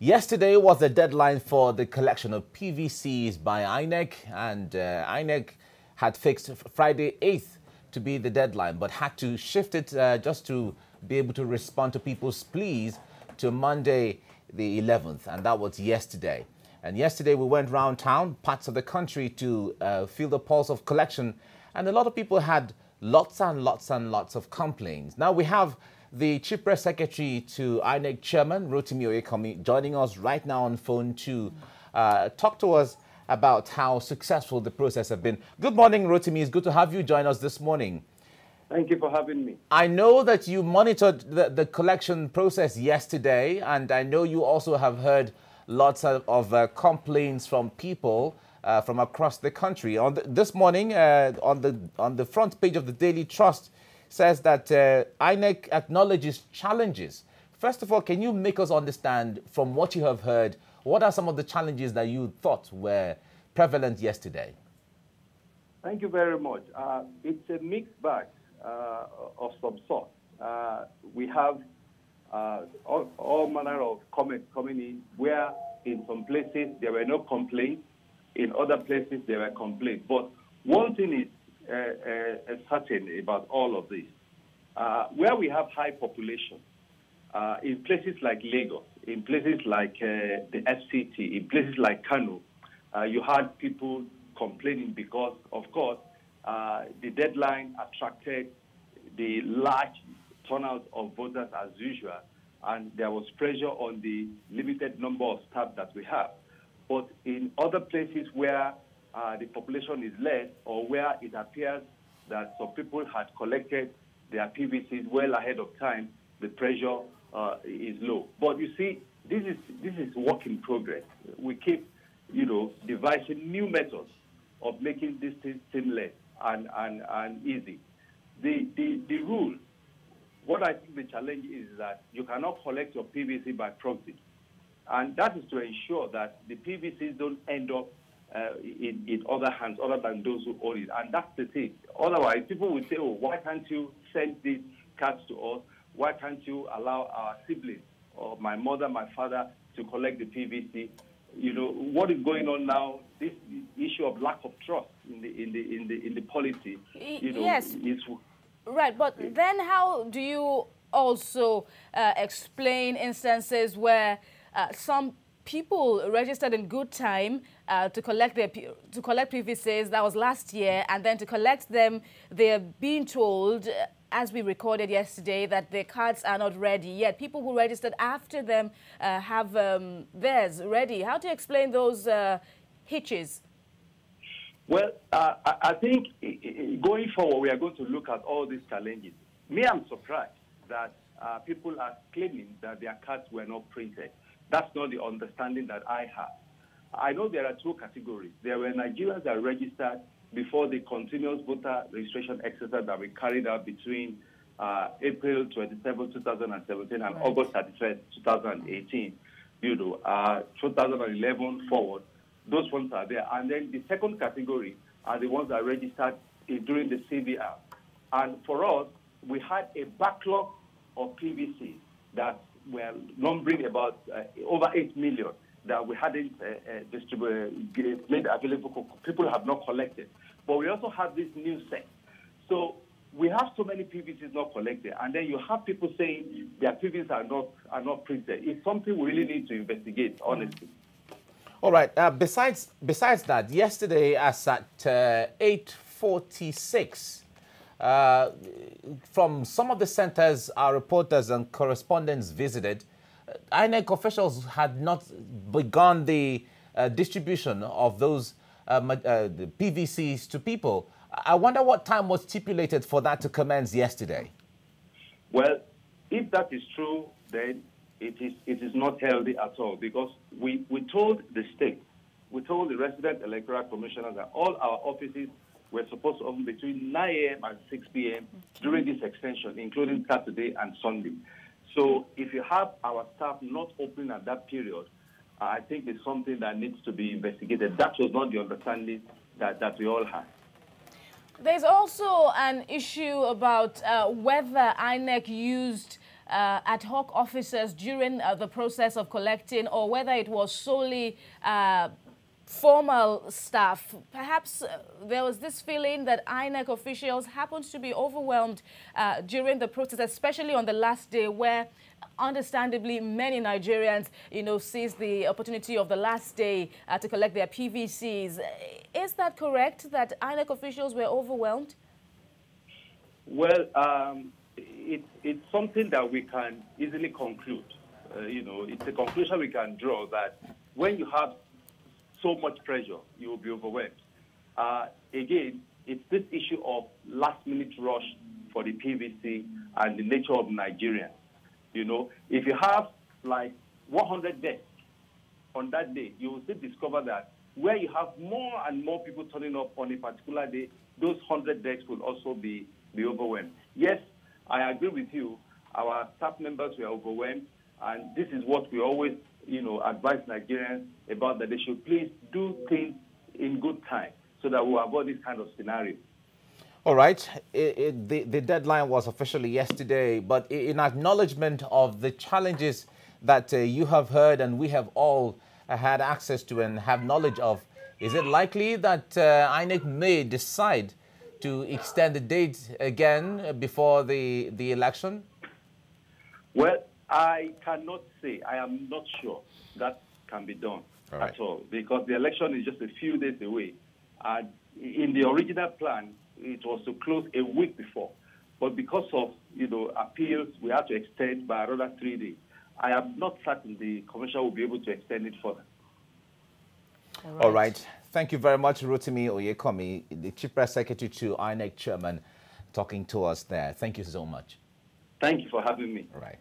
Yesterday was the deadline for the collection of PVCs by INEC, and INEC had fixed Friday 8th to be the deadline, but had to shift it just to be able to respond to people's pleas to Monday the 11th, and that was yesterday. And yesterday we went round town, parts of the country, to feel the pulse of collection, and a lot of people had lots and lots and lots of complaints. Now we have the Chief Press Secretary to INEC Chairman, Rotimi Oyekomi, joining us right now on phone to talk to us about how successful the process has been. Good morning, Rotimi. It's good to have you join us this morning. Thank you for having me. I know that you monitored the collection process yesterday, and I know you also have heard lots of complaints from people from across the country. This morning, on the front page of the Daily Trust, says that INEC acknowledges challenges. First of all, can you make us understand, from what you have heard, what are some of the challenges that you thought were prevalent yesterday? Thank you very much. It's a mixed bag of some sort. We have all manner of comments coming in, where in some places there were no complaints, in other places there were complaints. But one thing is certain about all of this. Where we have high population, in places like Lagos, in places like the FCT, in places like Kano, you had people complaining because, of course, the deadline attracted the large turnout of voters as usual, and there was pressure on the limited number of staff that we have. But in other places where the population is less, or where it appears that some people had collected their PVCs well ahead of time, the pressure is low. But you see, this is work in progress. We keep, devising new methods of making this thing seamless and easy. The rule, what I think the challenge is that you cannot collect your PVC by proxy, and that is to ensure that the PVCs don't end up in other hands other than those who own it. And that's the thing. Otherwise, people will say, oh, why can't you send these cards to us? Why can't you allow our siblings or my mother, my father to collect the PVC? What is going on now, this issue of lack of trust in the policy, yes. is... Right, but then how do you also explain instances where some people registered in good time to collect PVCs? That was last year, and then to collect them, they're being told, as we recorded yesterday, that their cards are not ready yet. People who registered after them have theirs ready. How do you explain those hitches? Well, I think going forward, we are going to look at all these challenges. Me, I'm surprised that people are claiming that their cards were not printed. That's not the understanding that I have. I know there are two categories. There were Nigerians that registered before the continuous voter registration exercise that we carried out between April 27, 2017 and August 31, 2018. 2011 forward, those ones are there. And then the second category are the ones that registered during the CVR. And for us, we had a backlog of PVCs that were numbering about over 8 million that we hadn't made available. People have not collected. But we also have this new set. So we have so many PVCs not collected, and then you have people saying their PVCs are not printed. It's something we really need to investigate, honestly. All right. Besides that, yesterday as at 8:46, from some of the centers our reporters and correspondents visited, INEC officials had not begun the distribution of those the PVCs to people. I wonder what time was stipulated for that to commence yesterday. Well, if that is true, then it is not healthy at all, because we told the state, we told the resident electoral commissioners that all our offices were supposed to open between 9 a.m. and 6 p.m. during this extension, including Saturday and Sunday. So if you have our staff not opening at that period, I think it's something that needs to be investigated. That was not the understanding that we all had. There's also an issue about whether INEC used ad hoc officers during the process of collecting, or whether it was solely formal staff. Perhaps there was this feeling that INEC officials happened to be overwhelmed during the protest, especially on the last day, where understandably many Nigerians, seized the opportunity of the last day to collect their PVCs. Is that correct, that INEC officials were overwhelmed? Well, it's something that we can easily conclude. It's a conclusion we can draw that when you have so much pressure, you will be overwhelmed. Again, it's this issue of last-minute rush for the PVC and the nature of Nigerians. If you have like 100 deaths on that day, you will still discover that where you have more and more people turning up on a particular day, those 100 deaths will also be overwhelmed. Yes, I agree with you. Our staff members were overwhelmed, and this is what we always advise Nigerians about, that they should please do things in good time so that we'll avoid this kind of scenario. All right. The deadline was officially yesterday, but in acknowledgement of the challenges that you have heard and we have all had access to and have knowledge of, is it likely that INEC may decide to extend the date again before the election? Well, I cannot say. I am not sure that can be done at all, because the election is just a few days away. And in the original plan, it was to close a week before. But because of appeals, we had to extend by another 3 days. I am not certain the Commission will be able to extend it further. All right. Thank you very much, Rotimi Oyekomi, the Chief Press Secretary to INEC Chairman, talking to us there. Thank you so much. Thank you for having me. All right.